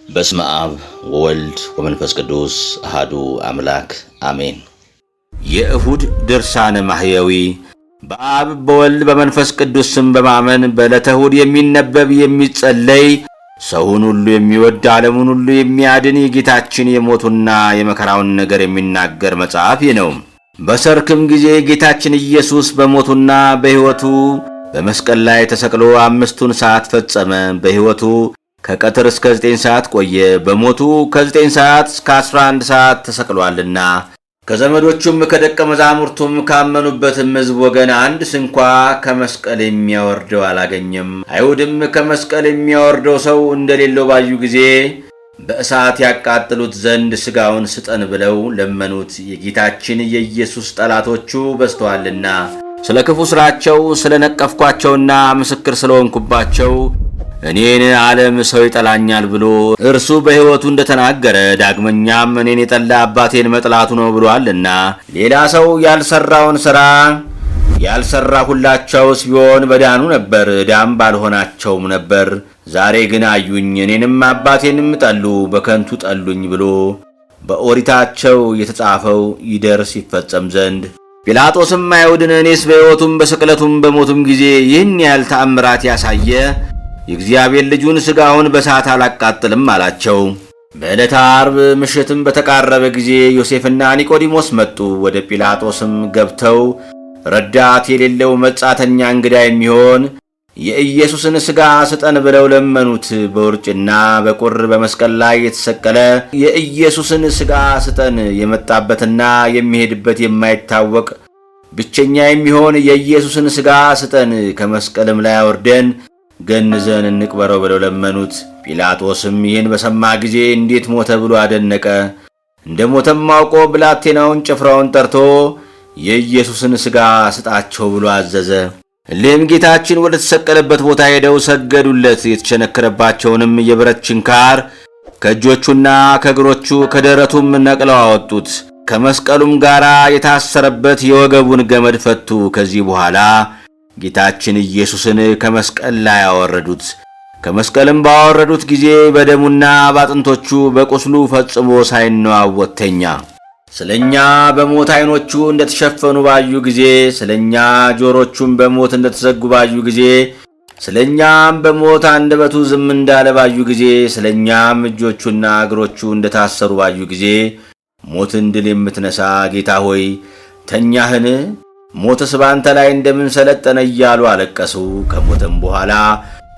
በስመ አብ ወወልድ ወመንፈስ ቅዱስ አሐዱ አምላክ አሜን። የእሁድ ድርሳነ ማህየዊ። በአብ በወልድ በመንፈስ ቅዱስ ስም በማመን በዕለተ እሁድ የሚነበብ የሚጸለይ ሰውን ሁሉ የሚወድ ዓለሙን ሁሉ የሚያድን የጌታችን የሞቱና የመከራውን ነገር የሚናገር መጽሐፍ ነው። በሰርክም ጊዜ ጌታችን ኢየሱስ በሞቱና በሕይወቱ በመስቀል ላይ ተሰቅሎ 5 ሰዓት ፈጸመ። በሕይወቱ ከቀትር እስከ 9 ሰዓት ቆየ። በሞቱ ከ9 ሰዓት እስከ 11 ሰዓት ተሰቅሏልና ከዘመዶቹም ከደቀ መዛሙርቱም ካመኑበትም ሕዝብ ወገን አንድ ስንኳ ከመስቀል የሚያወርደው አላገኘም። አይሁድም ከመስቀል የሚያወርደው ሰው እንደሌለው ባዩ ጊዜ በእሳት ያቃጥሉት ዘንድ ሥጋውን ስጠን ብለው ለመኑት። የጌታችን የኢየሱስ ጠላቶቹ በዝተዋልና ስለ ክፉ ሥራቸው ስለ ነቀፍኳቸውና ምስክር ስለሆንኩባቸው እኔን ዓለም ሰው ይጠላኛል ብሎ እርሱ በሕይወቱ እንደተናገረ ዳግመኛም እኔን የጠላ አባቴን መጥላቱ ነው ብሏልና ሌላ ሰው ያልሰራውን ሥራ ያልሰራሁላቸውስ ቢሆን በዳኑ ነበር፣ ዕዳም ባልሆናቸውም ነበር። ዛሬ ግን አዩኝ፣ እኔንም አባቴንም ጠሉ፣ በከንቱ ጠሉኝ ብሎ በኦሪታቸው የተጻፈው ይደርስ ይፈጸም ዘንድ ጲላጦስም አይሁድን እኔስ በሕይወቱም በስቅለቱም በሞቱም ጊዜ ይህን ያህል ተአምራት ያሳየ የእግዚአብሔር ልጁን ሥጋውን በእሳት አላቃጥልም አላቸው። በዕለተ ዓርብ ምሽትም በተቃረበ ጊዜ ዮሴፍና ኒቆዲሞስ መጡ። ወደ ጲላጦስም ገብተው ረዳት የሌለው መጻተኛ እንግዳ የሚሆን የኢየሱስን ሥጋ ስጠን ብለው ለመኑት። በውርጭና በቁር በመስቀል ላይ የተሰቀለ የኢየሱስን ሥጋ ስጠን፣ የመጣበትና የሚሄድበት የማይታወቅ ብቸኛ የሚሆን የኢየሱስን ሥጋ ስጠን፣ ከመስቀልም ላይ አውርደን ገንዘን እንቅበረው ብለው ለመኑት። ጲላጦስም ይህን በሰማ ጊዜ እንዴት ሞተ ብሎ አደነቀ። እንደ ሞተም አውቆ ብላቴናውን ጭፍራውን ጠርቶ የኢየሱስን ሥጋ ስጣቸው ብሎ አዘዘ። እሊህም ጌታችን ወደ ተሰቀለበት ቦታ ሄደው ሰገዱለት። የተቸነከረባቸውንም የብረት ችንካር ከእጆቹና ከእግሮቹ ከደረቱም ነቅለው አወጡት። ከመስቀሉም ጋር የታሰረበት የወገቡን ገመድ ፈቱ። ከዚህ በኋላ ጌታችን ኢየሱስን ከመስቀል ላይ አወረዱት። ከመስቀልም ባወረዱት ጊዜ በደሙና ባጥንቶቹ በቁስሉ ፈጽሞ ሳይነዋወጥ ተኛ። ስለኛ በሞት ዓይኖቹ እንደተሸፈኑ ባዩ ጊዜ፣ ስለኛ ጆሮቹም በሞት እንደተዘጉ ባዩ ጊዜ፣ ስለኛም በሞት አንደበቱ ዝም እንዳለ ባዩ ጊዜ፣ ስለኛም እጆቹና እግሮቹ እንደታሰሩ ባዩ ጊዜ ሞትን ድል የምትነሳ ጌታ ሆይ ተኛህን? ሞትስ ባንተ ላይ እንደምን ሰለጠነ እያሉ አለቀሱ። ከሞተም በኋላ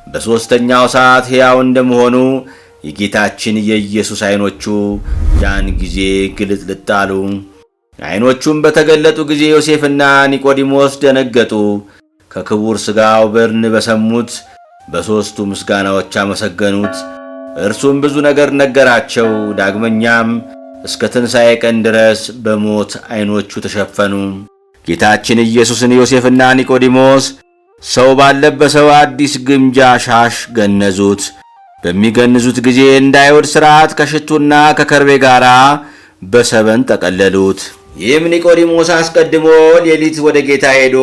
በሦስተኛው ሰዓት ሕያው እንደመሆኑ የጌታችን የኢየሱስ ዓይኖቹ ያን ጊዜ ግልጥልጥ አሉ። ዓይኖቹም በተገለጡ ጊዜ ዮሴፍና ኒቆዲሞስ ደነገጡ። ከክቡር ሥጋው በርን በሰሙት በሦስቱ ምስጋናዎች አመሰገኑት። እርሱም ብዙ ነገር ነገራቸው። ዳግመኛም እስከ ትንሣኤ ቀን ድረስ በሞት ዓይኖቹ ተሸፈኑ። ጌታችን ኢየሱስን ዮሴፍና ኒቆዲሞስ ሰው ባለበሰው አዲስ ግምጃ ሻሽ ገነዙት። በሚገንዙት ጊዜ እንደ አይሁድ ሥርዓት ከሽቱና ከከርቤ ጋር በሰበን ጠቀለሉት። ይህም ኒቆዲሞስ አስቀድሞ ሌሊት ወደ ጌታ ሄዶ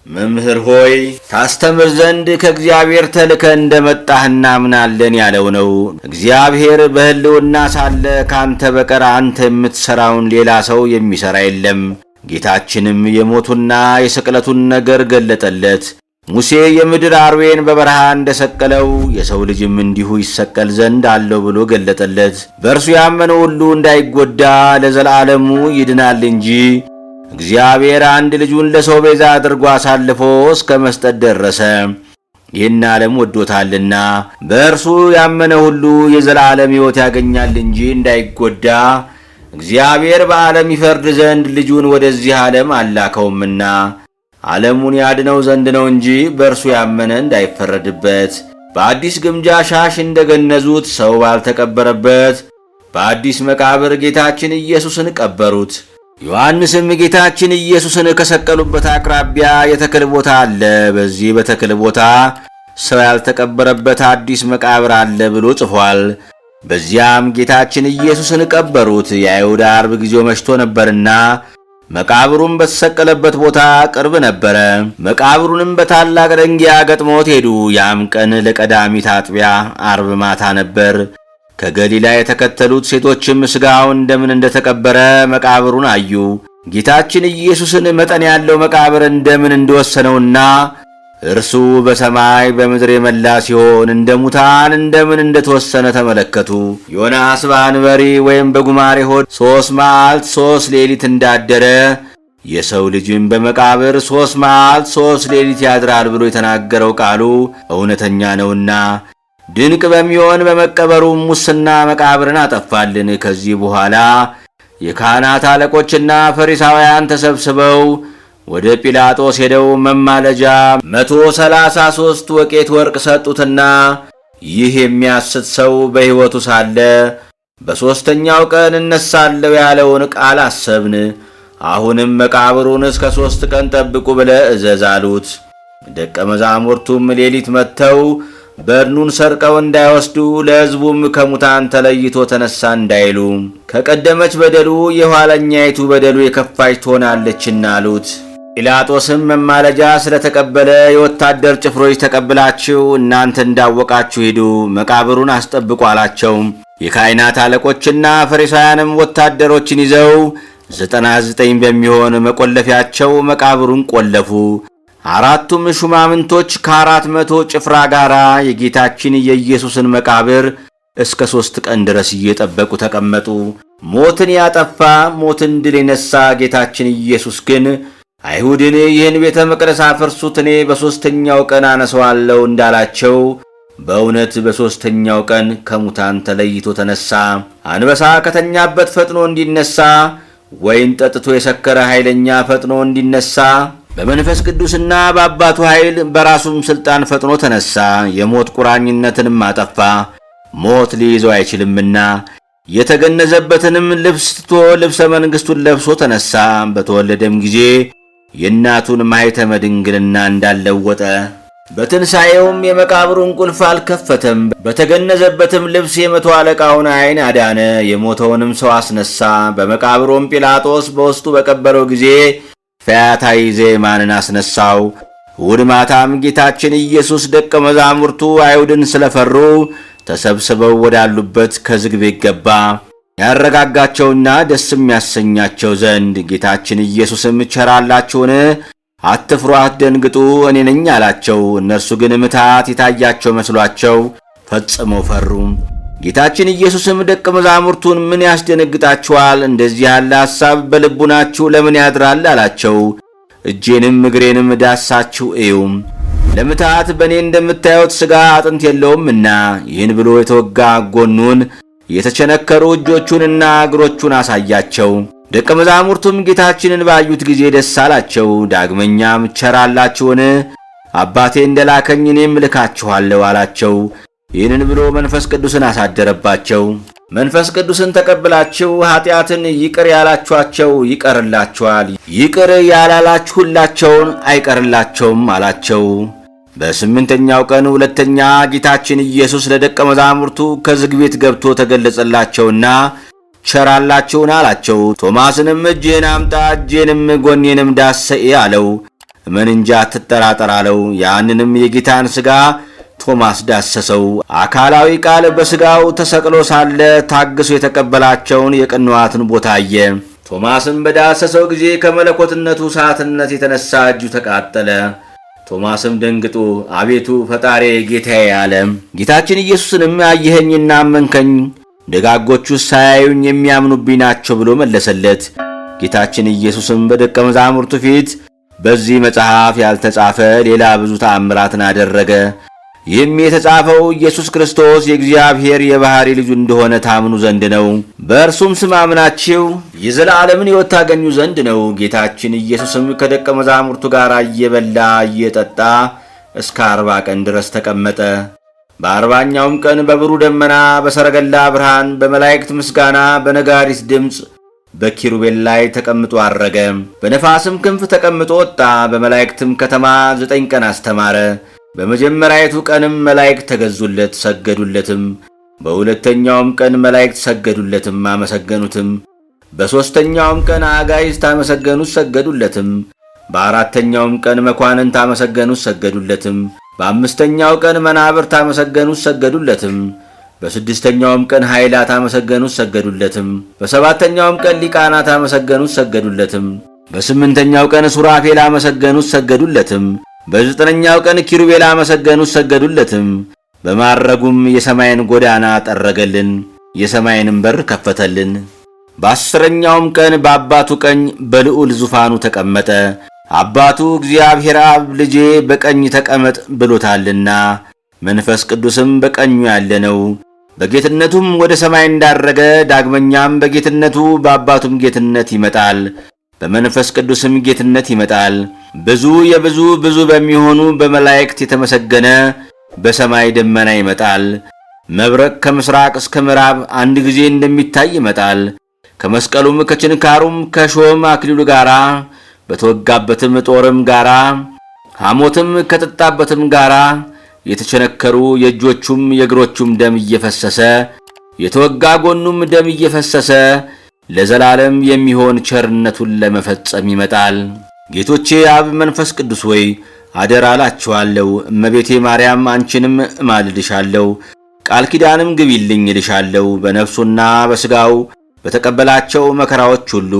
መምህር ሆይ ታስተምር ዘንድ ከእግዚአብሔር ተልከ እንደመጣህ እናምናለን ያለው ነው። እግዚአብሔር በሕልውና ሳለ ካንተ በቀር አንተ የምትሠራውን ሌላ ሰው የሚሠራ የለም። ጌታችንም የሞቱና የስቅለቱን ነገር ገለጠለት። ሙሴ የምድር አርዌን በበረሃ እንደሰቀለው የሰው ልጅም እንዲሁ ይሰቀል ዘንድ አለው ብሎ ገለጠለት። በእርሱ ያመነ ሁሉ እንዳይጎዳ ለዘላለሙ ይድናል እንጂ እግዚአብሔር አንድ ልጁን ለሰው ቤዛ አድርጎ አሳልፎ እስከ መስጠት ደረሰ። ይህን ዓለም ወዶታልና በእርሱ ያመነ ሁሉ የዘላለም ሕይወት ያገኛል እንጂ እንዳይጎዳ እግዚአብሔር በዓለም ይፈርድ ዘንድ ልጁን ወደዚህ ዓለም አላከውምና ዓለሙን ያድነው ዘንድ ነው እንጂ በእርሱ ያመነ እንዳይፈረድበት። በአዲስ ግምጃ ሻሽ እንደገነዙት ሰው ባልተቀበረበት በአዲስ መቃብር ጌታችን ኢየሱስን ቀበሩት። ዮሐንስም ጌታችን ኢየሱስን ከሰቀሉበት አቅራቢያ የተክል ቦታ አለ፣ በዚህ በተክል ቦታ ሰው ያልተቀበረበት አዲስ መቃብር አለ ብሎ ጽፏል። በዚያም ጌታችን ኢየሱስን ቀበሩት። የአይሁድ ዓርብ ጊዜው መሽቶ ነበርና መቃብሩም በተሰቀለበት ቦታ ቅርብ ነበረ። መቃብሩንም በታላቅ ደንጊያ ገጥሞት ሄዱ። ያም ቀን ለቀዳሚት አጥቢያ ዓርብ ማታ ነበር። ከገሊላ የተከተሉት ሴቶችም ሥጋው እንደምን እንደተቀበረ መቃብሩን አዩ። ጌታችን ኢየሱስን መጠን ያለው መቃብር እንደምን እንደወሰነውና እርሱ በሰማይ በምድር የመላ ሲሆን እንደ ሙታን እንደምን እንደተወሰነ ተመለከቱ። ዮናስ በአንበሪ ወይም በጉማሬ ሆድ 3 መዓልት 3 ሌሊት እንዳደረ የሰው ልጅም በመቃብር 3 መዓልት 3 ሌሊት ያድራል ብሎ የተናገረው ቃሉ እውነተኛ ነውና ድንቅ በሚሆን በመቀበሩ ሙስና መቃብርን አጠፋልን። ከዚህ በኋላ የካህናት አለቆችና ፈሪሳውያን ተሰብስበው ወደ ጲላጦስ ሄደው መማለጃ 133 ወቄት ወርቅ ሰጡትና ይህ የሚያስት ሰው በሕይወቱ ሳለ በሦስተኛው ቀን እነሳለሁ ያለውን ቃል አሰብን። አሁንም መቃብሩን እስከ 3 ቀን ጠብቁ ብለህ እዘዝ አሉት። ደቀ መዛሙርቱም ሌሊት መጥተው በድኑን ሰርቀው እንዳይወስዱ ለሕዝቡም ከሙታን ተለይቶ ተነሳ እንዳይሉ ከቀደመች በደሉ የኋለኛይቱ በደሉ የከፋች ትሆናለችና አሉት። ጲላጦስም መማለጃ ስለተቀበለ የወታደር ጭፍሮች ተቀብላችሁ እናንተ እንዳወቃችሁ ሂዱ፣ መቃብሩን አስጠብቁ አላቸው። የካህናት አለቆችና ፈሪሳውያንም ወታደሮችን ይዘው 99 በሚሆን መቆለፊያቸው መቃብሩን ቆለፉ። 4ቱም ሹማምንቶች ከ400 ጭፍራ ጋር የጌታችን የኢየሱስን መቃብር እስከ 3 ቀን ድረስ እየጠበቁ ተቀመጡ። ሞትን ያጠፋ ሞትን ድል የነሳ ጌታችን ኢየሱስ ግን አይሁድን ይህን ቤተ መቅደስ አፍርሱት፣ እኔ በሦስተኛው ቀን አነሳዋለሁ እንዳላቸው በእውነት በሦስተኛው ቀን ከሙታን ተለይቶ ተነሳ። አንበሳ ከተኛበት ፈጥኖ እንዲነሳ፣ ወይን ጠጥቶ የሰከረ ኃይለኛ ፈጥኖ እንዲነሳ በመንፈስ ቅዱስና በአባቱ ኃይል በራሱም ሥልጣን ፈጥኖ ተነሳ። የሞት ቁራኝነትንም አጠፋ፣ ሞት ሊይዘው አይችልምና። የተገነዘበትንም ልብስ ትቶ ልብሰ መንግሥቱን ለብሶ ተነሳ። በተወለደም ጊዜ የእናቱን ማኅተመ ድንግልና እንዳለወጠ በትንሣኤውም የመቃብሩን ቁልፍ አልከፈተም። በተገነዘበትም ልብስ የ100 አለቃውን ዐይን አዳነ፣ የሞተውንም ሰው አስነሣ። በመቃብሩም ጲላጦስ በውስጡ በቀበረው ጊዜ ፈያታዊ ዜማንን አስነሣው። እሑድ ማታም ጌታችን ኢየሱስ ደቀ መዛሙርቱ አይሁድን ስለፈሩ ተሰብስበው ወዳሉበት ከዝግ ቤት ገባ። ያረጋጋቸውና ደስም ያሰኛቸው ዘንድ ጌታችን ኢየሱስም ቸራላችሁን? አትፍሩ፣ አትደንግጡ፣ እኔ ነኝ አላቸው። እነርሱ ግን ምትሃት የታያቸው መስሏቸው ፈጽመው ፈሩ። ጌታችን ኢየሱስም ደቀ መዛሙርቱን ምን ያስደነግጣችኋል? እንደዚህ ያለ ሐሳብ በልቡናችሁ ለምን ያድራል? አላቸው። እጄንም እግሬንም ዳሳችሁ እዩ። ለምትሃት በእኔ እንደምታዩት ሥጋ አጥንት የለውምና። ይህን ብሎ የተወጋ ጎኑን የተቸነከሩ እጆቹንና እግሮቹን አሳያቸው። ደቀ መዛሙርቱም ጌታችንን ባዩት ጊዜ ደስ አላቸው። ዳግመኛም ቸራላችሁን? አባቴ እንደላከኝ እኔም እልካችኋለሁ አላቸው። ይህንን ብሎ መንፈስ ቅዱስን አሳደረባቸው። መንፈስ ቅዱስን ተቀብላችሁ ኀጢአትን ይቅር ያላችኋቸው ይቀርላችኋል፣ ይቅር ያላላችሁላቸውን አይቀርላቸውም አላቸው። በ8ኛው ቀን ሁለተኛ ጌታችን ኢየሱስ ለደቀ መዛሙርቱ ከዝግ ቤት ገብቶ ተገለጸላቸውና ቸራላችሁን አላቸው። ቶማስንም እጅህን አምጣ፣ እጄንም ጎኔንም ዳሰኢ አለው። እመን እንጂ አትጠራጠር አለው። ያንንም የጌታን ሥጋ ቶማስ ዳሰሰው። አካላዊ ቃል በሥጋው ተሰቅሎ ሳለ ታግሶ የተቀበላቸውን የቅንዋትን ቦታ አየ። ቶማስም በዳሰሰው ጊዜ ከመለኮትነቱ እሳትነት የተነሳ እጁ ተቃጠለ። ቶማስም ደንግጦ አቤቱ ፈጣሪ ጌታዬ አለ። ጌታችን ኢየሱስንም አየኸኝና አመንከኝ፣ ደጋጎቹስ ሳያዩኝ የሚያምኑብኝ ናቸው ብሎ መለሰለት። ጌታችን ኢየሱስም በደቀ መዛሙርቱ ፊት በዚህ መጽሐፍ ያልተጻፈ ሌላ ብዙ ተአምራትን አደረገ። ይህም የተጻፈው ኢየሱስ ክርስቶስ የእግዚአብሔር የባሕሪ ልጁ እንደሆነ ታምኑ ዘንድ ነው። በእርሱም ስም አምናችሁ የዘላለምን ሕይወት ታገኙ ዘንድ ነው። ጌታችን ኢየሱስም ከደቀ መዛሙርቱ ጋር እየበላ እየጠጣ እስከ 40 ቀን ድረስ ተቀመጠ። በ40ኛውም ቀን በብሩህ ደመና፣ በሰረገላ ብርሃን፣ በመላእክት ምስጋና፣ በነጋሪት ድምፅ በኪሩቤል ላይ ተቀምጦ አረገ። በነፋስም ክንፍ ተቀምጦ ወጣ። በመላእክትም ከተማ 9 ቀን አስተማረ። በመጀመሪያይቱ ቀንም መላእክት ተገዙለት ሰገዱለትም። በሁለተኛውም ቀን መላእክት ሰገዱለትም አመሰገኑትም። በሦስተኛውም ቀን አጋዕዝት አመሰገኑት ሰገዱለትም። በአራተኛውም ቀን መኳንንት አመሰገኑት ሰገዱለትም። በአምስተኛው ቀን መናብርት አመሰገኑት ሰገዱለትም። በስድስተኛውም ቀን ኃይላት አመሰገኑት ሰገዱለትም። በሰባተኛውም ቀን ሊቃናት አመሰገኑት ሰገዱለትም። በስምንተኛው ቀን ሱራፌል አመሰገኑት ሰገዱለትም። በዘጠነኛው ቀን ኪሩቤል አመሰገኑት ሰገዱለትም። በማረጉም የሰማይን ጎዳና ጠረገልን፣ የሰማይንም በር ከፈተልን። በአስረኛውም ቀን በአባቱ ቀኝ በልዑል ዙፋኑ ተቀመጠ። አባቱ እግዚአብሔር አብ ልጄ በቀኝ ተቀመጥ ብሎታልና፣ መንፈስ ቅዱስም በቀኙ ያለ ነው። በጌትነቱም ወደ ሰማይ እንዳረገ ዳግመኛም በጌትነቱ በአባቱም ጌትነት ይመጣል፣ በመንፈስ ቅዱስም ጌትነት ይመጣል። ብዙ የብዙ ብዙ በሚሆኑ በመላእክት የተመሰገነ በሰማይ ደመና ይመጣል። መብረቅ ከምስራቅ እስከ ምዕራብ አንድ ጊዜ እንደሚታይ ይመጣል። ከመስቀሉም ከችንካሩም ከሾም አክሊሉ ጋራ በተወጋበትም ጦርም ጋራ ሐሞትም ከጠጣበትም ጋራ የተቸነከሩ የእጆቹም የእግሮቹም ደም እየፈሰሰ የተወጋ ጎኑም ደም እየፈሰሰ ለዘላለም የሚሆን ቸርነቱን ለመፈጸም ይመጣል። ጌቶቼ አብ መንፈስ ቅዱስ ሆይ አደራ እላችኋለሁ። እመቤቴ ማርያም አንቺንም እማልድሻለሁ፣ ቃል ኪዳንም ግቢልኝ እልሻለሁ። በነፍሱና በሥጋው በተቀበላቸው መከራዎች ሁሉ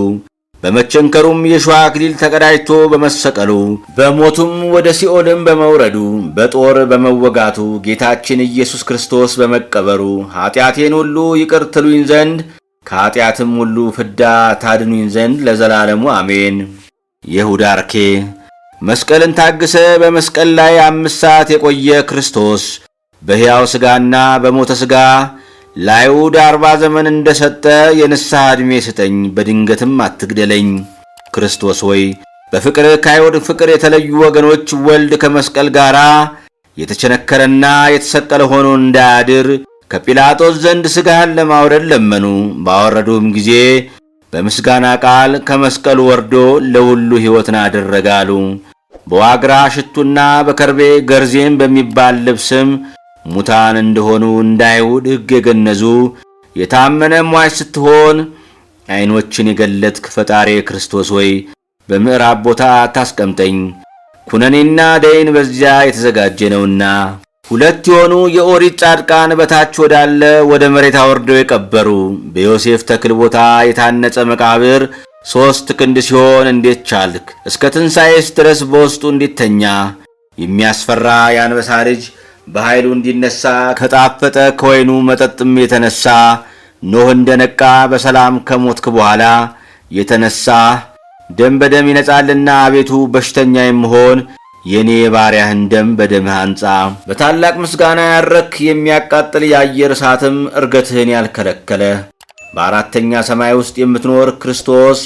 በመቸንከሩም የሾህ አክሊል ተቀዳጅቶ በመሰቀሉ በሞቱም ወደ ሲኦልም በመውረዱ በጦር በመወጋቱ ጌታችን ኢየሱስ ክርስቶስ በመቀበሩ ኀጢአቴን ሁሉ ይቅር ትሉኝ ዘንድ ከኀጢአትም ሁሉ ፍዳ ታድኑኝ ዘንድ ለዘላለሙ አሜን። ይሁዳ አርኬ መስቀልን ታግሰ በመስቀል ላይ 5 ሰዓት የቆየ ክርስቶስ በሕያው ሥጋና በሞተ ሥጋ ለአይሁድ 40 ዘመን እንደሰጠ የንስሐ ዕድሜ ስጠኝ፣ በድንገትም አትግደለኝ። ክርስቶስ ሆይ በፍቅር ከአይሁድ ፍቅር የተለዩ ወገኖች ወልድ ከመስቀል ጋር የተቸነከረና የተሰቀለ ሆኖ እንዳያድር ከጲላጦስ ዘንድ ሥጋህን ለማውረድ ለመኑ። ባወረዱም ጊዜ በምስጋና ቃል ከመስቀሉ ወርዶ ለሁሉ ሕይወትን አደረጋሉ። በዋግራ ሽቱና በከርቤ ገርዜም በሚባል ልብስም ሙታን እንደሆኑ እንዳይሁድ ሕግ የገነዙ የታመነ ሟች ስትሆን ዓይኖችን የገለጥክ ፈጣሪ ክርስቶስ ሆይ በምዕራብ ቦታ ታስቀምጠኝ፣ ኩነኔና ደይን በዚያ የተዘጋጀ ነውና። 2 የሆኑ የኦሪት ጻድቃን በታች ወዳለ ወደ መሬት አወርደው የቀበሩ በዮሴፍ ተክል ቦታ የታነጸ መቃብር 3 ክንድ ሲሆን እንዴት ቻልክ? እስከ ትንሣኤስ ድረስ በውስጡ እንዴት ተኛ? የሚያስፈራ የአንበሳ ልጅ በኃይሉ እንዲነሳ ከጣፈጠ ከወይኑ መጠጥም የተነሳ ኖህ እንደነቃ በሰላም ከሞትክ በኋላ የተነሳ ደም በደም ይነጻልና አቤቱ በሽተኛ የምሆን የኔ ባሪያህን ደም በደምህ አንጻ። በታላቅ ምስጋና ያረክ የሚያቃጥል የአየር እሳትም እርገትህን ያልከለከለ በአራተኛ ሰማይ ውስጥ የምትኖር ክርስቶስ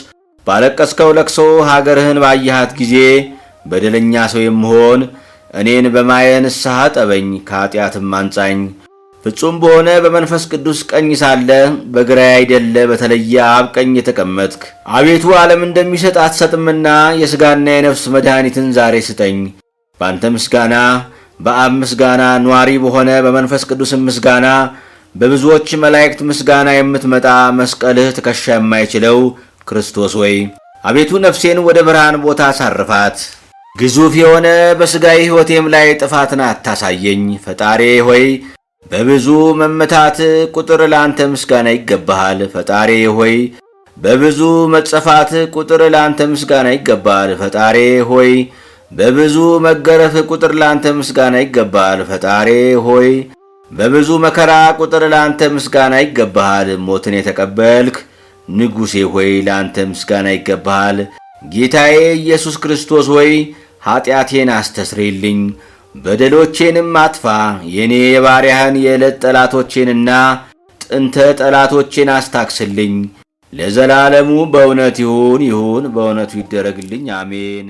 ባለቀስከው ለቅሶ ሀገርህን ባየሃት ጊዜ በደለኛ ሰው የምሆን እኔን በማየ ንስሐ ጠበኝ፣ ከኀጢአትም አንጻኝ። ፍጹም በሆነ በመንፈስ ቅዱስ ቀኝ ሳለ በግራ አይደለ በተለየ አብ ቀኝ የተቀመጥክ አቤቱ ዓለም እንደሚሰጥ አትሰጥምና የሥጋና የነፍስ መድኃኒትን ዛሬ ስጠኝ። በአንተ ምስጋና በአብ ምስጋና ኗሪ በሆነ በመንፈስ ቅዱስም ምስጋና በብዙዎች መላእክት ምስጋና የምትመጣ መስቀልህ ትከሻ የማይችለው ክርስቶስ ሆይ አቤቱ ነፍሴን ወደ ብርሃን ቦታ አሳርፋት። ግዙፍ የሆነ በሥጋዬ ሕይወቴም ላይ ጥፋትን አታሳየኝ። ፈጣሪ ሆይ በብዙ መመታት ቁጥር ለአንተ ምስጋና ይገባሃል። ፈጣሪ ሆይ በብዙ መጸፋት ቁጥር ለአንተ ምስጋና ይገባሃል። ፈጣሪ ሆይ በብዙ መገረፍ ቁጥር ለአንተ ምስጋና ይገባሃል። ፈጣሪ ሆይ በብዙ መከራ ቁጥር ለአንተ ምስጋና ይገባሃል። ሞትን የተቀበልክ ንጉሴ ሆይ ለአንተ ምስጋና ይገባሃል። ጌታዬ ኢየሱስ ክርስቶስ ሆይ ኀጢአቴን አስተስርይልኝ፣ በደሎቼንም አጥፋ። የኔ የባሪያህን የዕለት ጠላቶቼንና ጥንተ ጠላቶቼን አስታክስልኝ። ለዘላለሙ በእውነት ይሁን በእውነቱ ይደረግልኝ። አሜን።